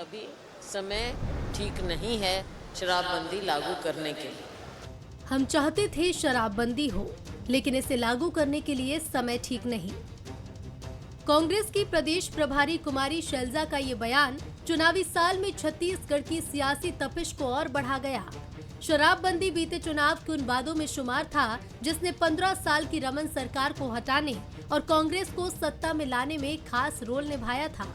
अभी समय ठीक नहीं है शराबबंदी लागू करने के लिए। हम चाहते थे शराबबंदी हो, लेकिन इसे लागू करने के लिए समय ठीक नहीं। कांग्रेस की प्रदेश प्रभारी कुमारी शैलजा का ये बयान चुनावी साल में छत्तीसगढ़ की सियासी तपिश को और बढ़ा गया। शराबबंदी बीते चुनाव के उन वादों में शुमार था जिसने 15 साल की रमन सरकार को हटाने और कांग्रेस को सत्ता में लाने में खास रोल निभाया था।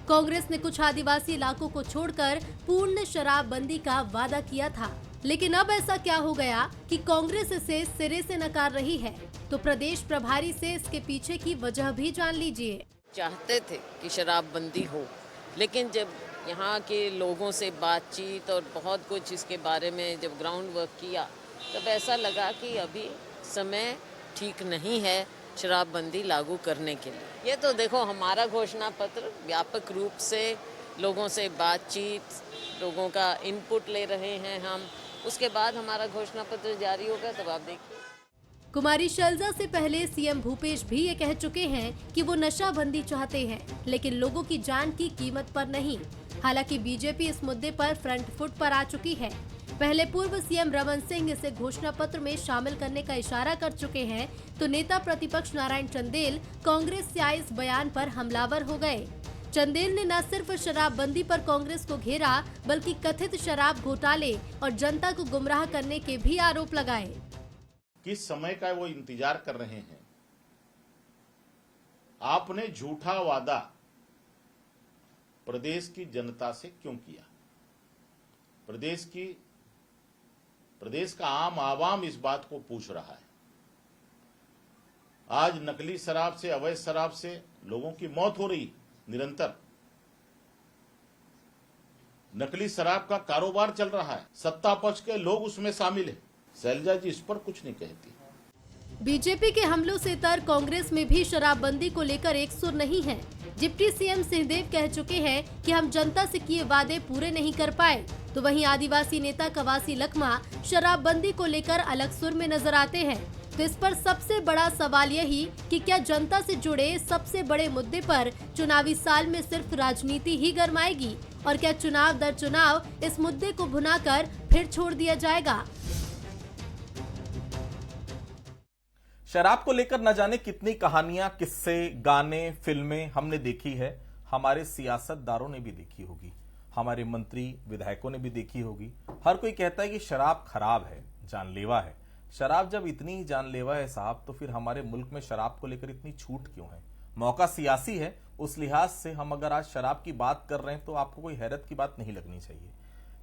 कांग्रेस ने कुछ आदिवासी इलाकों को छोड़कर पूर्ण शराबबंदी का वादा किया था, लेकिन अब ऐसा क्या हो गया कि कांग्रेस इसे सिरे से नकार रही है? तो प्रदेश प्रभारी से इसके पीछे की वजह भी जान लीजिए। चाहते थे कि शराबबंदी हो, लेकिन जब यहाँ के लोगों से बातचीत और बहुत कुछ इसके बारे में जब ग्राउंड वर्क किया, तब ऐसा लगा कि अभी समय ठीक नहीं है शराबबंदी लागू करने के लिए। ये तो देखो, हमारा घोषणा पत्र व्यापक रूप से लोगों से बातचीत, लोगों का इनपुट ले रहे हैं हम। उसके बाद हमारा घोषणा पत्र जारी होगा, तब आप देखिए। कुमारी शैलजा से पहले सीएम भूपेश भी ये कह चुके हैं कि वो नशाबंदी चाहते हैं, लेकिन लोगों की जान की कीमत पर नहीं। हालांकि बीजेपी इस मुद्दे पर फ्रंट फुट पर आ चुकी है। पहले पूर्व सीएम रमन सिंह इसे घोषणा पत्र में शामिल करने का इशारा कर चुके हैं, तो नेता प्रतिपक्ष नारायण चंदेल कांग्रेस से आए इस बयान पर हमलावर हो गए। चंदेल ने न सिर्फ शराबबंदी पर कांग्रेस को घेरा, बल्कि कथित शराब घोटाले और जनता को गुमराह करने के भी आरोप लगाए। किस समय का वो इंतजार कर रहे हैं? आपने झूठा वादा प्रदेश की जनता से क्यों किया? प्रदेश का आम आवाम इस बात को पूछ रहा है। आज नकली शराब से, अवैध शराब से लोगों की मौत हो रही निरंतर। नकली शराब का कारोबार चल रहा है, सत्ता पक्ष के लोग उसमें शामिल हैं। शैलजा जी इस पर कुछ नहीं कहती। बीजेपी के हमलों से तर कांग्रेस में भी शराबबंदी को लेकर एक सुर नहीं है। डिप्टी सीएम सिंहदेव कह चुके हैं कि हम जनता से किए वादे पूरे नहीं कर पाए, तो वहीं आदिवासी नेता कवासी लखमा शराबबंदी को लेकर अलग सुर में नजर आते हैं। तो इस पर सबसे बड़ा सवाल यही कि क्या जनता से जुड़े सबसे बड़े मुद्दे पर चुनावी साल में सिर्फ राजनीति ही गरमाएगी, और क्या चुनाव दर चुनाव इस मुद्दे को भुनाकर फिर छोड़ दिया जाएगा? शराब को लेकर न जाने कितनी कहानियां, किस्से, गाने, फिल्में हमने देखी है। हमारे सियासतदारों ने भी देखी होगी, हमारे मंत्री विधायकों ने भी देखी होगी। हर कोई कहता है कि शराब खराब है, जानलेवा है। शराब जब इतनी ही जानलेवा है साहब, तो फिर हमारे मुल्क में शराब को लेकर इतनी छूट क्यों है? मौका सियासी है, उस लिहाज से हम अगर आज शराब की बात कर रहे हैं तो आपको कोई हैरत की बात नहीं लगनी चाहिए।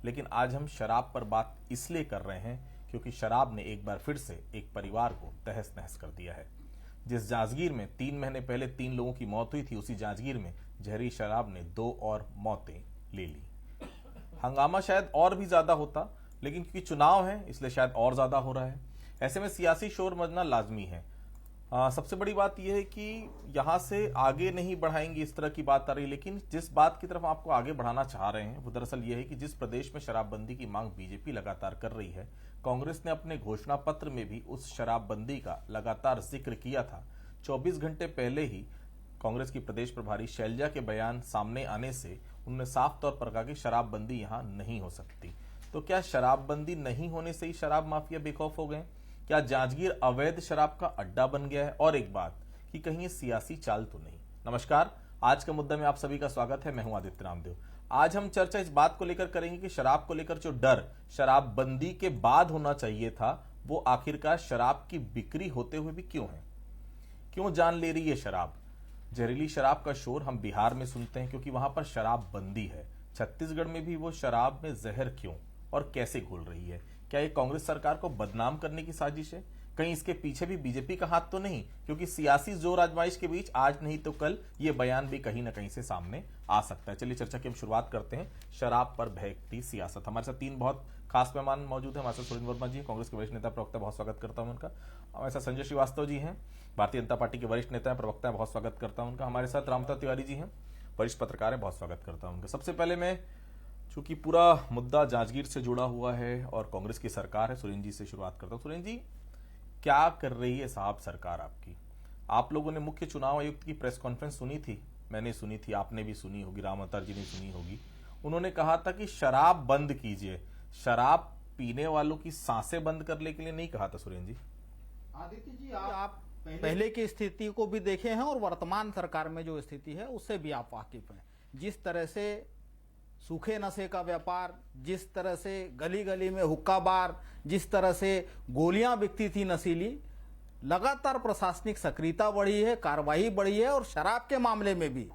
लेकिन आज हम शराब पर बात इसलिए कर रहे हैं क्योंकि शराब ने एक बार फिर से एक परिवार को तहस नहस कर दिया है। जिस जांजगीर में 3 महीने पहले 3 लोगों की मौत हुई थी, उसी जांजगीर में जहरी शराब ने 2 और मौतें ले ली। हंगामा शायद और भी ज्यादा होता, लेकिन क्योंकि चुनाव है इसलिए शायद और ज्यादा हो रहा है। ऐसे में सियासी शोर मचना लाजमी है। सबसे बड़ी बात यह है कि यहां से आगे नहीं बढ़ाएंगे, इस तरह की बात आ रही है। लेकिन जिस बात की तरफ आपको आगे बढ़ाना चाह रहे हैं वो दरअसल यह है कि जिस प्रदेश में शराबबंदी की मांग बीजेपी लगातार कर रही है, कांग्रेस ने अपने घोषणा पत्र में भी उस शराबबंदी का लगातार जिक्र किया था। 24 घंटे पहले ही कांग्रेस की प्रदेश प्रभारी शैलजा के बयान सामने आने से उन्होंने साफ तौर पर कहा कि शराबबंदी यहां नहीं हो सकती। तो क्या शराबबंदी नहीं होने से ही शराब माफिया बेखौफ हो गए? क्या जांजगीर अवैध शराब का अड्डा बन गया है? और एक बात कि कहीं ये सियासी चाल तो नहीं? नमस्कार, आज का मुद्दा में आप सभी का स्वागत है। मैं हूं आदित्य रामदेव। आज हम चर्चा इस बात को लेकर करेंगे कि शराब को लेकर जो डर शराबबंदी के बाद होना चाहिए था, वो आखिरकार शराब की बिक्री होते हुए भी क्यों है? क्यों जान ले रही है शराब? जहरीली शराब का शोर हम बिहार में सुनते हैं क्योंकि वहां पर शराबबंदी है। छत्तीसगढ़ में भी वो शराब में जहर क्यों और कैसे घुल रही है? क्या ये कांग्रेस सरकार को बदनाम करने की साजिश है? कहीं इसके पीछे भी बीजेपी का हाथ तो नहीं? क्योंकि सियासी जोर आजमाइश के बीच आज नहीं तो कल ये बयान भी कहीं ना कहीं से सामने आ सकता है। चलिए चर्चा की हम शुरुआत करते हैं। शराब पर बहकती सियासत। हमारे साथ 3 बहुत खास मेहमान मौजूद हैं। हमारे साथ सुरेंद्र वर्मा जी, कांग्रेस के वरिष्ठ नेता प्रवक्ता, बहुत स्वागत करता हूं उनका। हमारे साथ संजय श्रीवास्तव जी हैं, भारतीय जनता पार्टी के वरिष्ठ नेता प्रवक्ता, बहुत स्वागत करता हूं उनका। हमारे साथ रामप्रताप तिवारी जी हैं, वरिष्ठ पत्रकार है, बहुत स्वागत करता हूं उनका। सबसे पहले मैं, चूंकि पूरा मुद्दा जांजगीर से जुड़ा हुआ है और कांग्रेस की सरकार है, सुरेंद्र जी से शुरुआत करता हूं। सुरेंद्र जी, क्या कर रही है साहब सरकार आपकी? आप लोगों ने मुख्य चुनाव आयुक्त की प्रेस कॉन्फ्रेंस सुनी थी, मैंने सुनी थी, आपने भी सुनी होगी, राम अवतार जी ने सुनी होगी। उन्होंने कहा था कि शराब बंद कीजिए, शराब पीने वालों की सांसें बंद करने के लिए नहीं कहा था। सुरेंद्र जी, आदित्य जी, आप पहले की स्थिति को भी देखे हैं और वर्तमान सरकार में जो स्थिति है उससे भी आप वाकिफ हैं। जिस तरह से सूखे नशे का व्यापार, जिस तरह से गली गली में हुक्का बार, जिस तरह से गोलियां बिकती थी नशीली, लगातार प्रशासनिक सक्रियता बढ़ी है, कार्रवाई बढ़ी है। और शराब के मामले में भी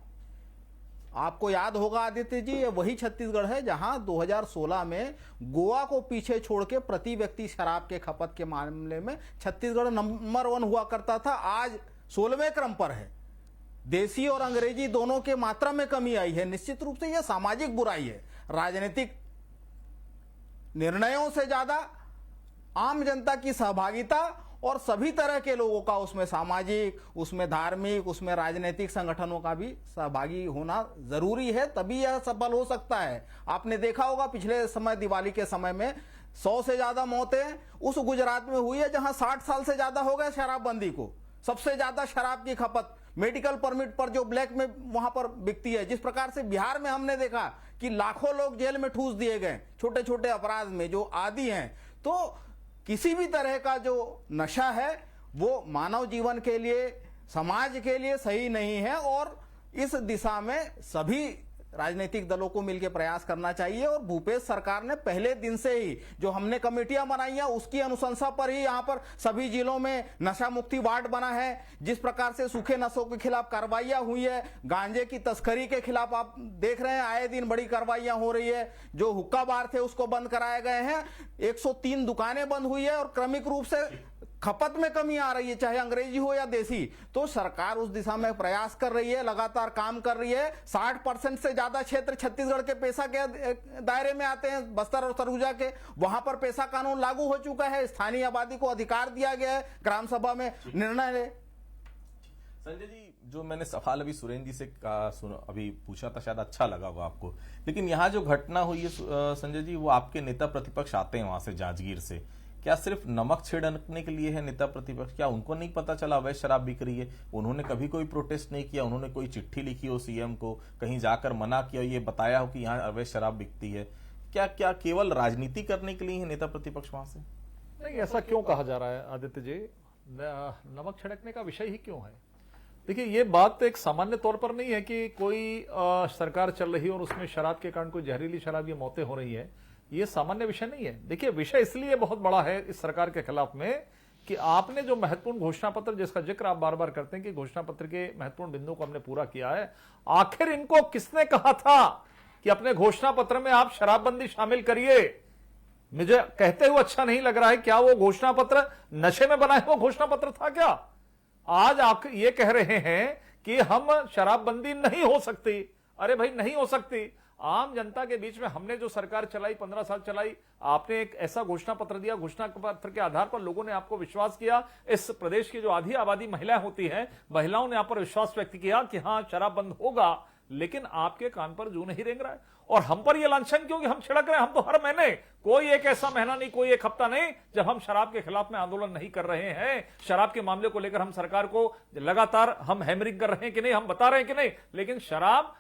आपको याद होगा आदित्य जी, ये वही छत्तीसगढ़ है जहां 2016 में गोवा को पीछे छोड़ के प्रति व्यक्ति शराब के खपत के मामले में छत्तीसगढ़ नंबर 1 हुआ करता था। आज 16वें क्रम पर है। देसी और अंग्रेजी दोनों के मात्रा में कमी आई है। निश्चित रूप से यह सामाजिक बुराई है। राजनीतिक निर्णयों से ज्यादा आम जनता की सहभागिता और सभी तरह के लोगों का उसमें सामाजिक, उसमें धार्मिक, उसमें राजनीतिक संगठनों का भी सहभागी होना जरूरी है, तभी यह सफल हो सकता है। आपने देखा होगा पिछले समय, दिवाली के समय में 100 से ज्यादा मौतें उस गुजरात में हुई है जहां 60 साल से ज्यादा हो गए शराबबंदी को। सबसे ज्यादा शराब की खपत मेडिकल परमिट पर जो ब्लैक में वहां पर बिकती है। जिस प्रकार से बिहार में हमने देखा कि लाखों लोग जेल में ठूस दिए गए छोटे छोटे अपराध में, जो आदी हैं। तो किसी भी तरह का जो नशा है वो मानव जीवन के लिए, समाज के लिए सही नहीं है। और इस दिशा में सभी राजनीतिक दलों को मिलकर प्रयास करना चाहिए। और भूपेश सरकार ने पहले दिन से ही जो हमने कमेटियां बनाई हैं उसकी अनुशंसा पर ही यहां पर सभी जिलों में नशा मुक्ति वार्ड बना है। जिस प्रकार से सूखे नशों के खिलाफ कार्रवाइयां हुई है, गांजे की तस्करी के खिलाफ आप देख रहे हैं आए दिन बड़ी कार्रवाइयां हो रही है। जो हुक्का बार थे उसको बंद कराए गए हैं, 103 दुकानें बंद हुई है और क्रमिक रूप से खपत में कमी आ रही है, चाहे अंग्रेजी हो या देसी। तो सरकार उस दिशा में प्रयास कर रही है, लगातार काम कर रही है। 60% से ज्यादा क्षेत्र छत्तीसगढ़ के पेशा के दायरे में आते हैं, बस्तर और सरगुजा के। वहां पर पेशा कानून लागू हो चुका है, स्थानीय आबादी को अधिकार दिया गया है, ग्राम सभा में निर्णय ले। संजय जी, जो मैंने सवाल अभी सुरेंद्र जी से अभी पूछा था, शायद अच्छा लगा होगा आपको, लेकिन यहाँ जो घटना हुई है संजय जी, वो आपके नेता प्रतिपक्ष आते हैं वहां से, जांजगीर से। क्या सिर्फ नमक छिड़कने के लिए है नेता प्रतिपक्ष? क्या उनको नहीं पता चला अवैध शराब बिक रही है? उन्होंने कभी कोई प्रोटेस्ट नहीं किया? उन्होंने कोई चिट्ठी लिखी हो सीएम को, कहीं जाकर मना किया, ये बताया हो कि यहाँ अवैध शराब बिकती है? क्या केवल राजनीति करने के लिए है नेता प्रतिपक्ष वहां से? नहीं, ऐसा क्यों कहा जा रहा है आदित्य जी? नमक छिड़कने का विषय ही क्यों है? देखिए, ये बात एक सामान्य तौर पर नहीं है कि कोई सरकार चल रही है और उसमें शराब के कारण कोई जहरीली शराब ये मौतें हो रही है। ये सामान्य विषय नहीं है। देखिए, विषय इसलिए बहुत बड़ा है इस सरकार के खिलाफ में कि आपने जो महत्वपूर्ण घोषणा पत्र, जिसका जिक्र आप बार बार करते हैं कि घोषणा पत्र के महत्वपूर्ण बिंदुओं को हमने पूरा किया है, आखिर इनको किसने कहा था कि अपने घोषणा पत्र में आप शराबबंदी शामिल करिए? मुझे कहते हुए अच्छा नहीं लग रहा है। क्या वो घोषणा पत्र नशे में बनाया हुआ घोषणा पत्र था क्या? आज आप ये कह रहे हैं कि हम शराबबंदी नहीं हो सकती। अरे भाई, नहीं हो सकती। आम जनता के बीच में हमने जो सरकार चलाई, 15 साल चलाई, आपने एक ऐसा घोषणा पत्र दिया, घोषणा पत्र के आधार पर लोगों ने आपको विश्वास किया। इस प्रदेश की जो आधी आबादी महिलाएं होती हैं, महिलाओं ने आप पर विश्वास व्यक्त किया कि हां, शराब बंद होगा, लेकिन आपके कान पर जू नहीं रेंग रहा है। और हम पर यह लांछन क्यों कि हम छिड़क रहे हैं? हम तो हर महीने, कोई एक ऐसा महीना नहीं, कोई एक हफ्ता नहीं जब हम शराब के खिलाफ में आंदोलन नहीं कर रहे हैं। शराब के मामले को लेकर हम सरकार को लगातार हम हैमरिंग कर रहे हैं कि नहीं, हम बता रहे हैं कि नहीं, लेकिन शराब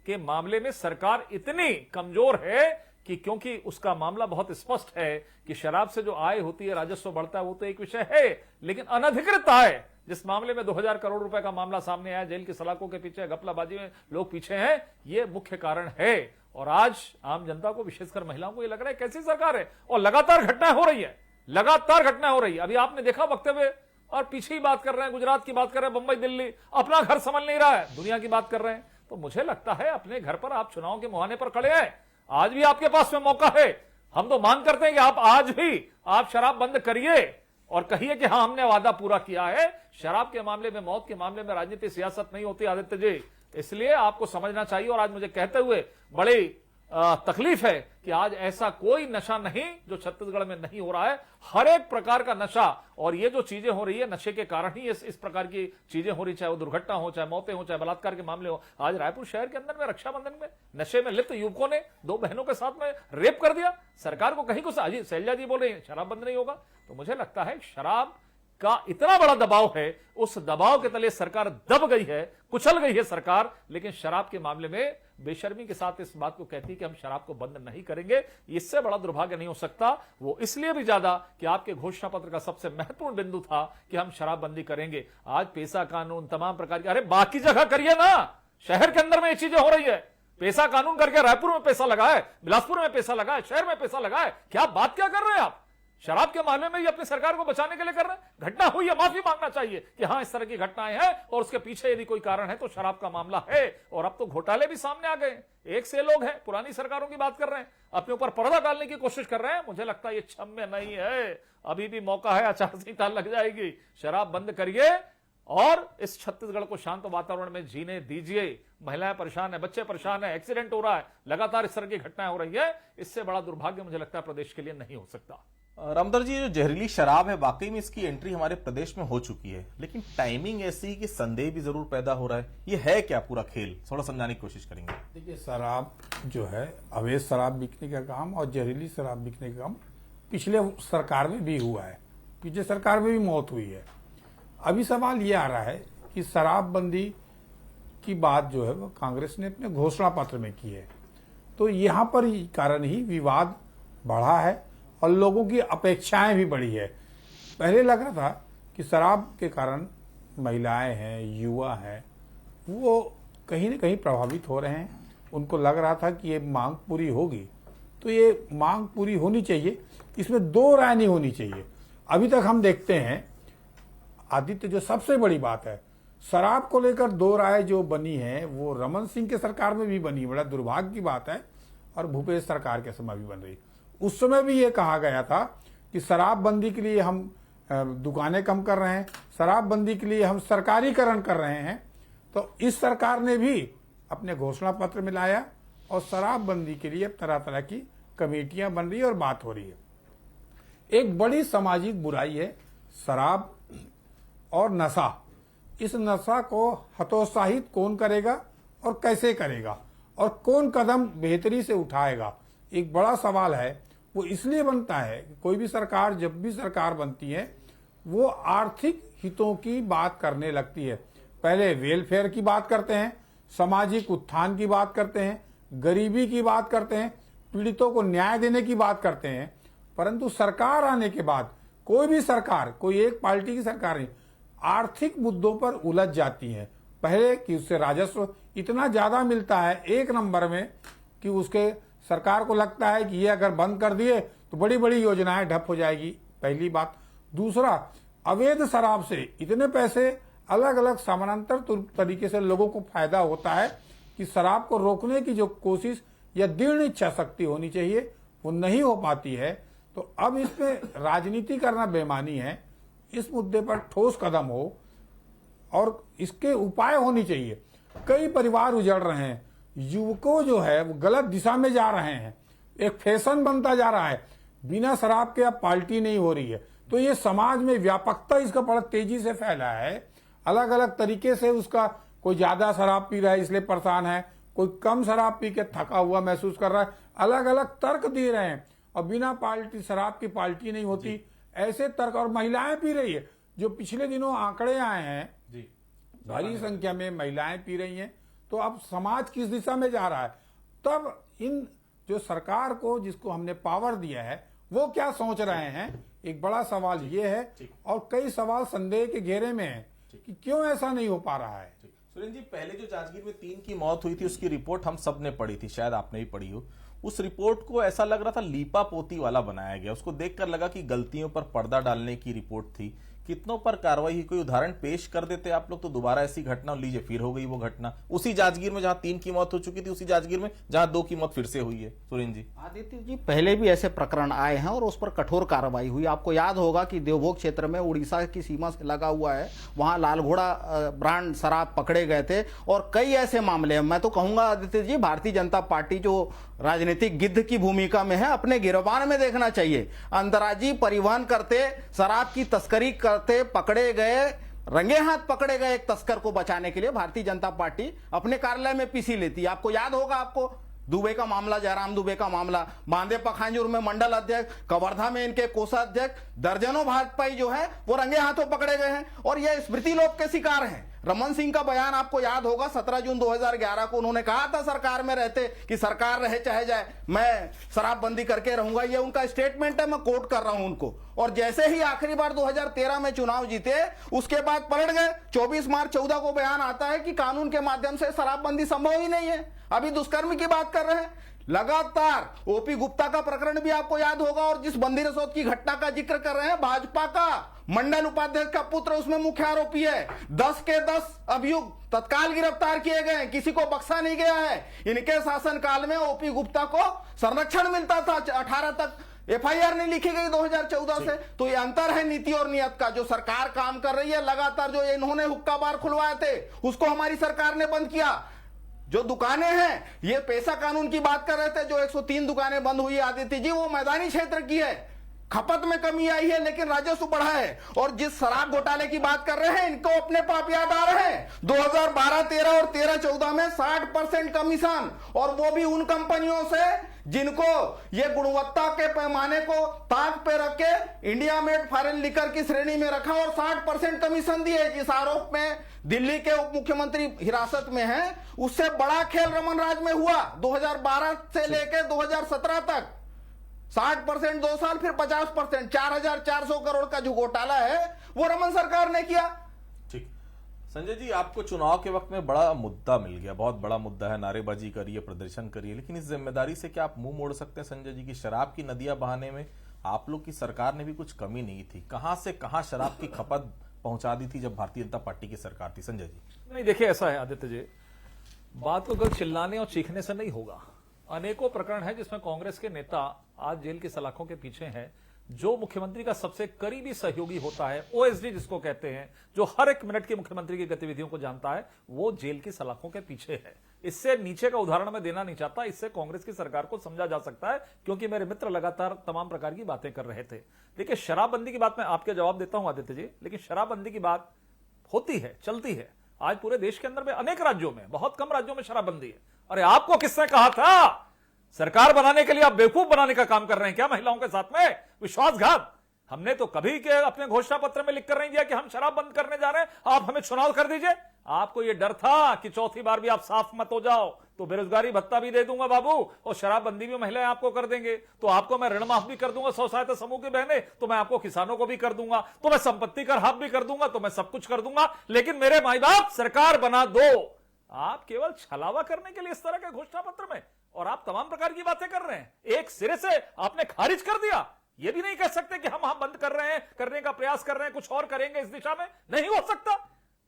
के मामले में सरकार इतनी कमजोर है कि क्योंकि उसका मामला बहुत स्पष्ट है कि शराब से जो आय होती है, राजस्व बढ़ता है, वो तो एक विषय है, लेकिन अनधिकृत आय, जिस मामले में 2000 करोड़ रुपए का मामला सामने आया, जेल की सलाखों के पीछे, घपलाबाजी में लोग पीछे हैं, ये मुख्य कारण है। और आज आम जनता को, विशेषकर महिलाओं को ये लग रहा है कैसी सरकार है। और लगातार घटनाएं हो रही है, लगातार घटनाएं हो रही है। अभी आपने देखा वक्तव्य, और पीछे ही बात कर रहे हैं, गुजरात की बात कर रहे हैं, बंबई, दिल्ली, अपना घर संभल नहीं रहा है, दुनिया की बात कर रहे हैं। तो मुझे लगता है अपने घर पर आप चुनाव के मुहाने पर खड़े हैं। आज भी आपके पास में मौका है। हम तो मांग करते हैं कि आप आज भी आप शराब बंद करिए और कहिए कि हां, हमने वादा पूरा किया है। शराब के मामले में, मौत के मामले में राजनीति, सियासत नहीं होती आदित्य जी, इसलिए आपको समझना चाहिए। और आज मुझे कहते हुए बड़ी तकलीफ है कि आज ऐसा कोई नशा नहीं जो छत्तीसगढ़ में नहीं हो रहा है। हर एक प्रकार का नशा, और ये जो चीजें हो रही है, नशे के कारण ही इस प्रकार की चीजें हो रही, चाहे वो दुर्घटना हो, चाहे मौतें हो, चाहे बलात्कार के मामले हो। आज रायपुर शहर के अंदर में रक्षाबंधन में नशे में लिप्त युवकों ने 2 बहनों के साथ में रेप कर दिया। सरकार को कहीं कुछ, अजी शैलजा जी बोल रही है शराब बंद नहीं होगा। तो मुझे लगता है शराब का इतना बड़ा दबाव है, उस दबाव के तले सरकार दब गई है, कुचल गई है सरकार। लेकिन शराब के मामले में बेशर्मी के साथ इस बात को कहती है कि हम शराब को बंद नहीं करेंगे। इससे बड़ा दुर्भाग्य नहीं हो सकता, वो इसलिए भी ज्यादा कि आपके घोषणा पत्र का सबसे महत्वपूर्ण बिंदु था कि हम शराबबंदी करेंगे। आज पेशा कानून, तमाम प्रकार के, अरे बाकी जगह करिए ना, शहर के अंदर में ये चीजें हो रही है। पेशा कानून करके रायपुर में पैसा लगा है, बिलासपुर में पैसा लगा है, शहर में पैसा लगा है। क्या बात क्या कर रहे हैं आप? शराब के मामले में ये अपनी सरकार को बचाने के लिए कर रहे हैं। घटना हुई है, माफी मांगना चाहिए कि हां इस तरह की घटनाएं हैं और उसके पीछे यदि कोई कारण है तो शराब का मामला है। और अब तो घोटाले भी सामने आ गए। एक से लोग हैं, पुरानी सरकारों की बात कर रहे हैं, अपने ऊपर पर्दा डालने की कोशिश कर रहे हैं। मुझे लगता है ये क्षम्य नहीं है, अभी भी मौका है, आचार संहिता लग जाएगी। शराब बंद करिए और इस छत्तीसगढ़ को शांत वातावरण में जीने दीजिए। महिलाएं परेशान है, बच्चे परेशान है, एक्सीडेंट हो रहा है, लगातार इस तरह की घटनाएं हो रही है। इससे बड़ा दुर्भाग्य मुझे लगता है प्रदेश के लिए नहीं हो सकता। रामदर जी, जो जहरीली शराब है वाकई में इसकी एंट्री हमारे प्रदेश में हो चुकी है, लेकिन टाइमिंग ऐसी कि संदेह भी जरूर पैदा हो रहा है। ये है क्या पूरा खेल? थोड़ा समझाने की कोशिश करेंगे। देखिए, शराब जो है, अवैध शराब बिकने का काम और जहरीली शराब बिकने का काम पिछले सरकार में भी हुआ है, पिछले सरकार में भी मौत हुई है। अभी सवाल ये आ रहा है कि शराबबंदी की बात जो है वो कांग्रेस ने अपने घोषणा पत्र में की है, तो यहाँ पर ही कारण ही विवाद बढ़ा है और लोगों की अपेक्षाएं भी बढ़ी है। पहले लग रहा था कि शराब के कारण महिलाएं हैं, युवा हैं, वो कहीं न कहीं प्रभावित हो रहे हैं। उनको लग रहा था कि ये मांग पूरी होगी, तो ये मांग पूरी होनी चाहिए, इसमें दो राय नहीं होनी चाहिए। अभी तक हम देखते हैं आदित्य, जो सबसे बड़ी बात है, शराब को लेकर दो राय जो बनी है वो रमन सिंह के सरकार में भी बनी, बड़ा दुर्भाग्य की बात है, और भूपेश सरकार के समय भी बन रही। उस समय भी ये कहा गया था कि शराबबंदी के लिए हम दुकानें कम कर रहे हैं, शराबबंदी के लिए हम सरकारीकरण कर रहे हैं। तो इस सरकार ने भी अपने घोषणा पत्र में लाया और शराबबंदी के लिए तरह तरह की कमेटियां बन रही है और बात हो रही है। एक बड़ी सामाजिक बुराई है शराब और नशा। इस नशा को हतोत्साहित कौन करेगा और कैसे करेगा और कौन कदम बेहतरी से उठाएगा, एक बड़ा सवाल है। वो इसलिए बनता है कि कोई भी सरकार, जब भी सरकार बनती है, वो आर्थिक हितों की बात करने लगती है। पहले वेलफेयर की बात करते हैं, सामाजिक उत्थान की बात करते हैं, गरीबी की बात करते हैं, पीड़ितों को न्याय देने की बात करते हैं। परंतु सरकार आने के बाद कोई भी सरकार, कोई एक पार्टी की सरकार नहीं, आर्थिक मुद्दों पर उलझ जाती है। पहले कि उससे राजस्व इतना ज्यादा मिलता है एक नंबर में कि उसके सरकार को लगता है कि ये अगर बंद कर दिए तो बड़ी बड़ी योजनाएं ठप हो जाएगी, पहली बात। दूसरा, अवैध शराब से इतने पैसे अलग अलग समानांतर तरीके से लोगों को फायदा होता है कि शराब को रोकने की जो कोशिश या दृढ़ इच्छा शक्ति होनी चाहिए वो नहीं हो पाती है। तो अब इस पे राजनीति करना बेईमानी है। इस मुद्दे पर ठोस कदम हो और इसके उपाय होनी चाहिए। कई परिवार उजड़ रहे हैं, युवकों जो है वो गलत दिशा में जा रहे हैं, एक फैशन बनता जा रहा है, बिना शराब के अब पार्टी नहीं हो रही है। तो ये समाज में व्यापकता इसका बड़ा तेजी से फैला है। अलग अलग तरीके से उसका, कोई ज्यादा शराब पी रहा है इसलिए परेशान है, कोई कम शराब पी के थका हुआ महसूस कर रहा है, अलग अलग तर्क दे रहे हैं। और बिना पार्टी, शराब की पार्टी नहीं होती, ऐसे तर्क। और महिलाएं पी रही है, जो पिछले दिनों आंकड़े आए हैं, भारी संख्या में महिलाएं पी रही हैं। तो अब समाज किस दिशा में जा रहा है? तब इन जो सरकार को, जिसको हमने पावर दिया है, वो क्या सोच रहे हैं, एक बड़ा सवाल ये है। और कई सवाल संदेह के घेरे में है कि क्यों ऐसा नहीं हो पा रहा है। सुरेंद्र जी, पहले जो जांजगीर में 3 की मौत हुई थी उसकी रिपोर्ट हम सब ने पढ़ी थी, शायद आपने भी पढ़ी हो। उस रिपोर्ट को ऐसा लग रहा था लीपा पोती वाला बनाया गया, उसको देखकर लगा कि गलतियों पर पर्दा डालने की रिपोर्ट थी। कितनों पर कार्रवाई हुई? कोई उदाहरण पेश कर देते आप लोग तो दोबारा ऐसी घटना, लीजिए फिर हो गई वो घटना। उसी जांजगीर में जहां 3 की मौत हो चुकी थी, उसी जांजगीर में जहां 2 की मौत फिर से हुई है। सुरेंद्र जी, आदित्य जी, पहले भी ऐसे प्रकरण आए हैं और उस पर कठोर कार्रवाई हुई। आपको याद होगा कि देवभोग क्षेत्र में उड़ीसा की सीमा से लगा हुआ है, वहां लाल घोड़ा ब्रांड शराब पकड़े गए थे। और कई ऐसे मामले हैं। मैं तो कहूंगा आदित्य जी, भारतीय जनता पार्टी जो राजनीतिक गिद्ध की भूमिका में है, अपने गिरबान में देखना चाहिए। अंतर्राज्यीय परिवहन करते, शराब की तस्करी करते पकड़े गए, रंगे हाथ पकड़े गए एक तस्कर को बचाने के लिए भारतीय जनता पार्टी अपने कार्यालय में पीसी लेती है। आपको याद होगा, आपको दुबे का मामला, जयराम दुबे का मामला, बांदे पखांजूर में मंडल अध्यक्ष, कवर्धा में इनके कोषाध्यक्ष, दर्जनों भाजपाई जो है वो रंगे हाथों पकड़े गए हैं और ये स्मृति लोप के शिकार हैं। रमन सिंह का बयान आपको याद होगा, 17 जून 2011 को उन्होंने कहा था सरकार में रहते कि सरकार रहे चाहे जाए मैं शराबबंदी करके रहूंगा। ये उनका स्टेटमेंट है, मैं कोट कर रहा हूं उनको। और जैसे ही आखिरी बार 2013 में चुनाव जीते उसके बाद पलट गए। 24 मार्च 14 को बयान आता है कि कानून के माध्यम से शराबबंदी संभव ही नहीं है। अभी दुष्कर्म की बात कर रहे हैं। लगातार ओपी गुप्ता का प्रकरण भी आपको याद होगा और जिस बंदी रसौद की घटना का जिक्र कर रहे हैं, भाजपा का मंडल उपाध्यक्ष का पुत्र उसमें मुख्य आरोपी है। 10 के 10 अभियुक्त तत्काल गिरफ्तार किए गए, किसी को बख्शा नहीं गया है। इनके शासनकाल में ओपी गुप्ता को संरक्षण मिलता था, 18 तक एफआईआर नहीं लिखी गई 2014 से। तो ये अंतर है नीति और नियत का। जो सरकार काम कर रही है लगातार, जो इन्होंने हुक्का बार खुलवाए थे उसको हमारी सरकार ने बंद किया। जो दुकानें हैं, ये पैसा कानून की बात कर रहे थे, जो 103 दुकानें बंद हुई आदित्य जी, वो मैदानी क्षेत्र की है। खपत में कमी आई है लेकिन राजस्व बढ़ा है। और जिस शराब घोटाले की बात कर रहे हैं, इनको अपने पाप याद आ रहे हैं। 2012-13 और 13-14 में 60% कमीशन, और वो भी उन कंपनियों से जिनको ये गुणवत्ता के पैमाने को ताक पे रख के इंडिया मेड फॉरेन लिकर की श्रेणी में रखा और 60% कमीशन दिए। जिस आरोप में दिल्ली के उप मुख्यमंत्री हिरासत में हैं, उससे बड़ा खेल रमन राज में हुआ 2012 से लेकर 2017 तक। 60% 2 साल, फिर 50%, 4,400 करोड़ का जो घोटाला है वो रमन सरकार ने किया। ठीक, संजय जी, आपको चुनाव के वक्त में बड़ा मुद्दा मिल गया, बहुत बड़ा मुद्दा है, नारेबाजी करिए, प्रदर्शन करिए, लेकिन इस जिम्मेदारी से क्या आप मुंह मोड़ सकते हैं संजय जी की शराब की नदियां बहाने में आप लोग की सरकार ने भी कुछ कमी नहीं थी? कहां से कहां शराब की खपत पहुंचा दी थी जब भारतीय जनता पार्टी की सरकार थी? संजय जी, नहीं, देखिए ऐसा है आदित्य जी, बात को केवल चिल्लाने और चीखने से नहीं होगा। अनेकों प्रकरण है जिसमें कांग्रेस के नेता आज जेल की सलाखों के पीछे हैं। जो मुख्यमंत्री का सबसे करीबी सहयोगी होता है, ओएसडी जिसको कहते हैं, जो हर एक मिनट की मुख्यमंत्री की गतिविधियों को जानता है, वो जेल की सलाखों के पीछे है। इससे नीचे का उदाहरण मैं देना नहीं चाहता, इससे कांग्रेस की सरकार को समझा जा सकता है, क्योंकि मेरे मित्र लगातार तमाम प्रकार की बातें कर रहे थे। देखिए, शराबबंदी की बात मैं आपके जवाब देता हूं आदित्य जी, लेकिन शराबबंदी की बात होती है, चलती है। आज पूरे देश के अंदर में अनेक राज्यों में, बहुत कम राज्यों में शराबबंदी है। अरे आपको किसने कहा था? सरकार बनाने के लिए आप बेवकूफ बनाने का काम कर रहे हैं क्या महिलाओं के साथ में? विश्वासघात। हमने तो कभी के अपने घोषणा पत्र में लिख कर नहीं दिया कि हम शराब बंद करने जा रहे हैं, आप हमें चुनाव कर दीजिए। आपको यह डर था कि चौथी बार भी आप साफ मत हो जाओ तो बेरोजगारी भत्ता भी दे दूंगा बाबू, और शराबबंदी भी महिलाएं आपको कर देंगे, तो आपको मैं ऋण माफ भी कर दूंगा, स्व सहायता समूह की बहनें, तो मैं आपको किसानों को भी कर दूंगा, तो मैं संपत्ति कर हाफ भी कर दूंगा, तो मैं सब कुछ कर दूंगा, लेकिन मेरे माई बाप सरकार बना दो। आप केवल छलावा करने के लिए इस तरह के घोषणा पत्र में, और आप तमाम प्रकार की बातें कर रहे हैं। एक सिरे से आपने खारिज कर दिया। यह भी नहीं कह सकते कि हम बंद कर रहे हैं, करने का प्रयास कर रहे हैं, कुछ और करेंगे इस दिशा में, नहीं हो सकता।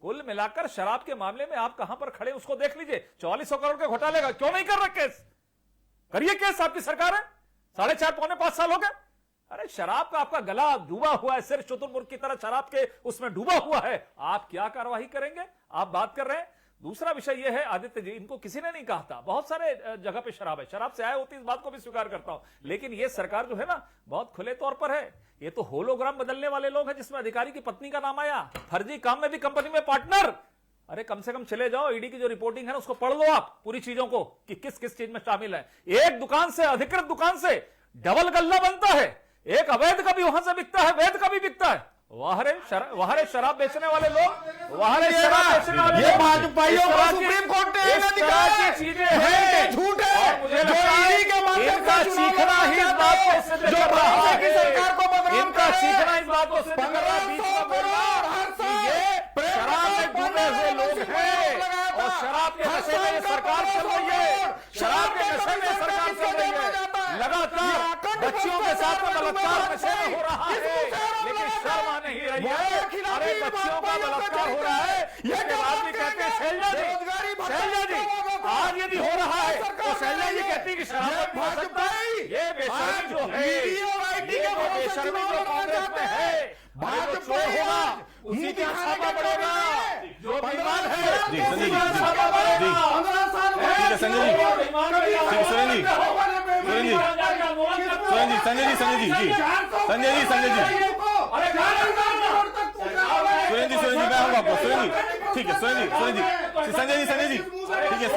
कुल मिलाकर शराब के मामले में आप कहां पर खड़े उसको देख लीजिए। 4400 करोड़ के घोटाले का क्यों नहीं कर रहे केस? करिए केस, आपकी सरकार है, 4.5 पौने 5 साल हो गए। अरे शराब का आपका गला डूबा हुआ है, सिर शुतुरमुर्ग की तरह शराब के उसमें डूबा हुआ है, आप क्या कार्रवाई करेंगे? आप बात कर रहे हैं। दूसरा विषय यह है आदित्य जी, इनको किसी ने नहीं कहा था, बहुत सारे जगह पे शराब है, शराब से आए होती, इस बात को भी स्वीकार करता हूं, लेकिन यह सरकार जो है ना बहुत खुले तौर पर है। ये तो होलोग्राम बदलने वाले लोग हैं, जिसमें अधिकारी की पत्नी का नाम आया, फर्जी काम में भी कंपनी में पार्टनर। अरे कम से कम चले जाओ, ईडी की जो रिपोर्टिंग है ना उसको पढ़ लो आप, पूरी चीजों को कि किस किस चीज में शामिल है। एक दुकान से, अधिकृत दुकान से डबल गल्ला बनता है, एक अवैध का भी वहां से बिकता है, वैध का भी बिकता है। वहां रे शराब बेचने वाले लोग, वहां रे शराब बेचने वाले ये भाजपाइयों को सुप्रीम कोर्ट ने चीजें हैं, झूठ है, और मुझे लगता है इनका सीखना ही इस बात को सिद्ध कर रहा है, सरकार को बदनाम इनका सीखना इस बात को सिद्ध कर रहा है बीच में बोलना कि ये शराब में डूबे हुए लोग हैं, और शराब के नशे में सरकार चल रही है, शराब के नशे में सरकार चल रही है। लगातार बच्चियों के साथ में बलात्कार नशे में हो रहा है, लेकिन शर्म आ नहीं रही है। अरे बच्चियों का बलात्कार हो रहा है, इसके बाद भी कहते हैं शैलजा जी आज यदि हो रहा है तो शैलजा जी कहती है कि शराब में हो सकता है। ये बेशर्मी जो है, ये बेशर्मी जो कांग्रेस में है, भाजपा होगा उसी का छापा पड़ेगा, जो बेईमान है उसी का छापा पड़ेगा। संजय जी सुरेंद्र जी मैं आऊंगा आपको। सुरेंद्र जी ठीक है, सुरेंद्र जी संजय जी ठीक है,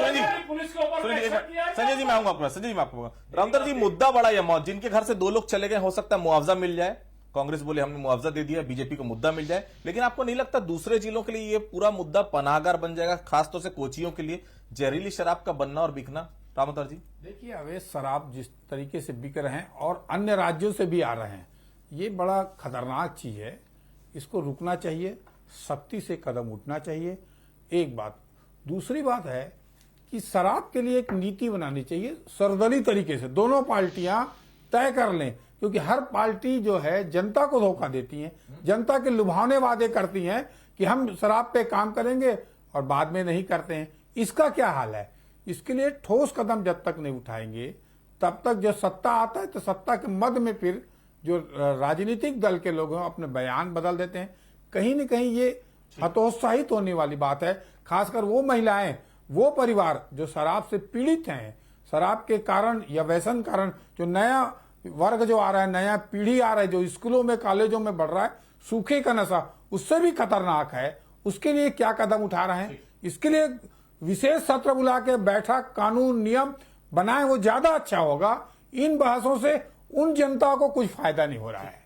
संजय जी मैं आऊंगा आपको। संजय जी मैं आपको रामधर जी, मुद्दा बड़ा है मौत, जिनके घर से 2 लोग चले गए, हो सकता है मुआवजा मिल जाए। कांग्रेस बोले हमने मुआवजा दे दिया, बीजेपी को मुद्दा मिल जाए, लेकिन आपको नहीं लगता दूसरे जिलों के लिए ये पूरा मुद्दा पनाहगार बन जाएगा, खासतौर से कोचियों के लिए जहरीली शराब का बनना और बिकना? रामधर जी देखिए, अवैध शराब जिस तरीके से बिक रहे हैं और अन्य राज्यों से भी आ रहे हैं, ये बड़ा खतरनाक चीज है। इसको रुकना चाहिए, सख्ती से कदम उठना चाहिए, एक बात। दूसरी बात है कि शराब के लिए एक नीति बनानी चाहिए, सर्वदलीय तरीके से दोनों पार्टियां तय कर लें, क्योंकि हर पार्टी जो है जनता को धोखा देती है, जनता के लुभावने वादे करती हैं कि हम शराब पे काम करेंगे और बाद में नहीं करते हैं। इसका क्या हाल है? इसके लिए ठोस कदम जब तक नहीं उठाएंगे, तब तक जो सत्ता आता है तो सत्ता के मद में फिर जो राजनीतिक दल के लोग हैं अपने बयान बदल देते हैं। कहीं न कहीं ये हतोत्साहित होने वाली बात है, खासकर वो महिलाएं, वो परिवार जो शराब से पीड़ित हैं, शराब के कारण या व्यसन कारण जो नया वर्ग जो आ रहा है, नया पीढ़ी आ रहा है जो स्कूलों में कॉलेजों में बढ़ रहा है, सूखे का नशा उससे भी खतरनाक है। उसके लिए क्या कदम उठा रहे हैं? इसके लिए विशेष सत्र बुला के बैठक, कानून, नियम बनाए, वो ज्यादा अच्छा होगा। इन बहसों से उन जनता को कुछ फायदा नहीं हो रहा है।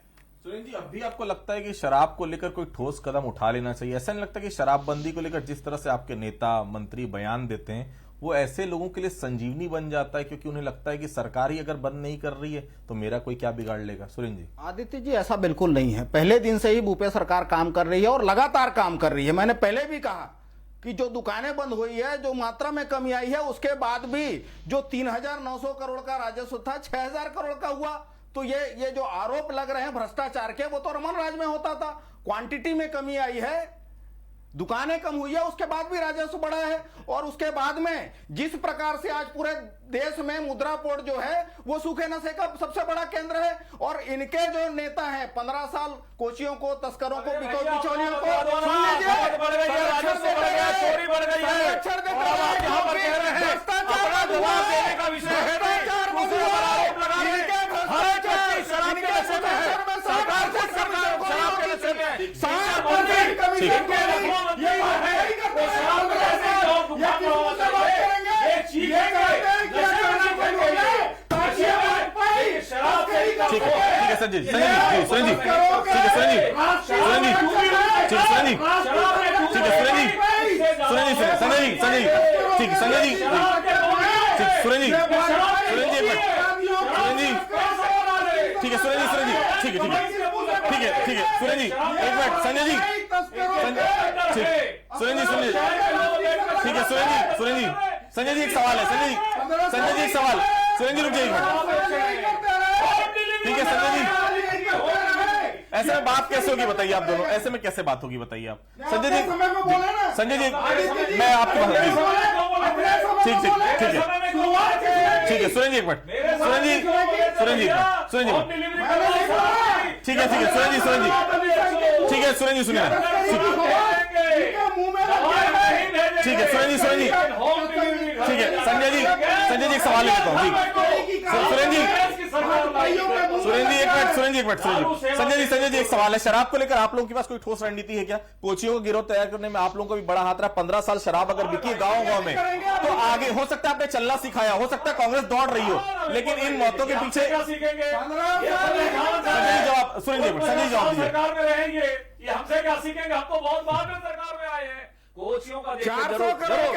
सुरेंद्र जी, अभी आपको लगता है कि शराब को लेकर कोई ठोस कदम उठा लेना चाहिए? ऐसा नहीं लगता कि शराबबंदी को लेकर जिस तरह से आपके नेता मंत्री बयान देते हैं, वो ऐसे लोगों के लिए संजीवनी बन जाता है, क्योंकि उन्हें लगता है कि सरकार ही अगर बंद नहीं कर रही है तो मेरा कोई क्या बिगाड़ लेगा? सुरेंद्र जी आदित्य जी, ऐसा बिल्कुल नहीं है। पहले दिन से ही भूपेश सरकार काम कर रही है और लगातार काम कर रही है। मैंने पहले भी कहा कि जो दुकानें बंद हुई है, जो मात्रा में कमी आई है, उसके बाद भी जो 3,900 करोड़ का राजस्व था 6,000 करोड़ का हुआ। तो ये जो आरोप लग रहे हैं भ्रष्टाचार के, वो तो रमन राज में होता था। क्वांटिटी में कमी आई है, दुकानें कम हुई है, उसके बाद भी राजस्व बढ़ा है। और उसके बाद में जिस प्रकार से आज पूरे देश में मुद्रा पोर्ट जो है वो सूखे नशे का सबसे बड़ा केंद्र है। और इनके जो नेता हैं 15 साल कोचियों को, तस्करों को, बिचौलियों को, सुन लीजिए, ठीक है संजय जी, सुरेंद्र जी ठीक है, सुरेंद्र जी ठीक है, सुरेंद्र जी ठीक है, संजय जी सुरेंद्र जी ठीक है, सुरेंद्र जी ठीक है, सुरेंद्र जी एक मिनट, संजय जी सुरेंद्र जी ठीक है, सुरेंद्र जी संजय जी एक सवाल है, संजय जी एक सवाल, सुरेंद्र जी रुक जाइए ठीक है। संजय जी ऐसे में बात कैसे होगी बताइए आप दोनों, ऐसे में कैसे बात होगी बताइए आप? संजय जी मैं आपकी बात ठीक है, सुरेंद्र जी एक मिनट, सुरेंद्र जी ठीक है, सुरेंद्र जी ठीक है, सुरेंद्र जी सुनिए ठीक है, सुरेंद्र जी ठीक है, संजय जी एक सवाल लेता हूँ सुरेंद्र जी एक मिनट संजय जी एक सवाल है, शराब को लेकर आप लोगों के पास कोई ठोस रणनीति है क्या? कोचियों को गिरोह तैयार करने में आप लोगों का भी बड़ा हाथ रहा। 15 साल शराब अगर बिकी है गांव में, तो आगे हो सकता है आपने चलना सिखाया, हो सकता है कांग्रेस दौड़ रही हो, लेकिन इन मौतों के पीछे संजय जवाब दीजिए। सरकार में रहेंगे, ये हमसे क्या सीखेंगे? हम तो बहुत बाद में सरकार में आए हैं। कोचियों का 400 करोड़ के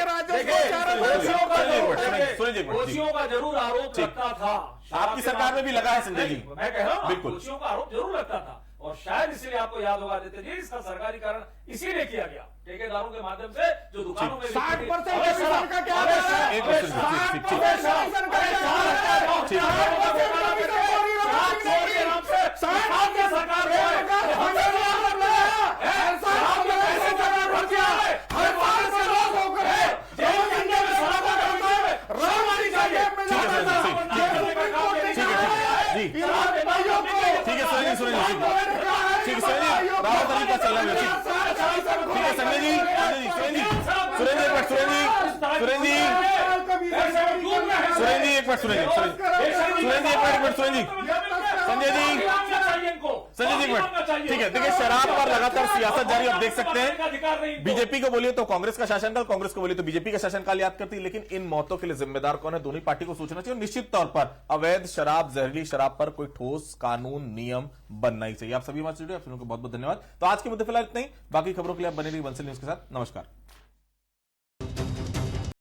कोचियों का जरूर आरोप लगता था, आपकी सरकार में भी लगा है संजय जी। मैं कह रहा हूँ कोचियों का आरोप जरूर लगता था, और शायद इसीलिए आपको याद होगा आदित्य जी, इसका सरकारीकरण इसीलिए किया गया, ठेकेदारों के माध्यम से जो दुकानों में 60% का क्या ठीक है, सुरेंद्र रावत अली का चल रहा है ठीक है, संजय जी सुरेंद्र एक मिनट, संजय जी चाहिए इनको। संजय जी, एक माफी मांगना मिनट, चाहिए। ठीक है, देखिए शराब पर लगातार सियासत जारी, आप देख सकते मांगने का अधिकार नहीं हैं इनको। बीजेपी को बोलिए तो कांग्रेस का शासनकाल, कांग्रेस को बोलिए तो बीजेपी का शासनकाल याद करती है, लेकिन इन मौतों के लिए जिम्मेदार कौन है, दोनों पार्टी को सोचना चाहिए। और निश्चित तौर पर अवैध शराब, जहरीली शराब पर कोई ठोस कानून नियम बनना ही चाहिए। आप सभी हमारे स्टूडियो, आप सभी को बहुत बहुत धन्यवाद। तो आज के मुद्दे फिलहाल इतना ही, बाकी खबरों के लिए आप बने रहिए बंसल न्यूज के साथ। नमस्कार।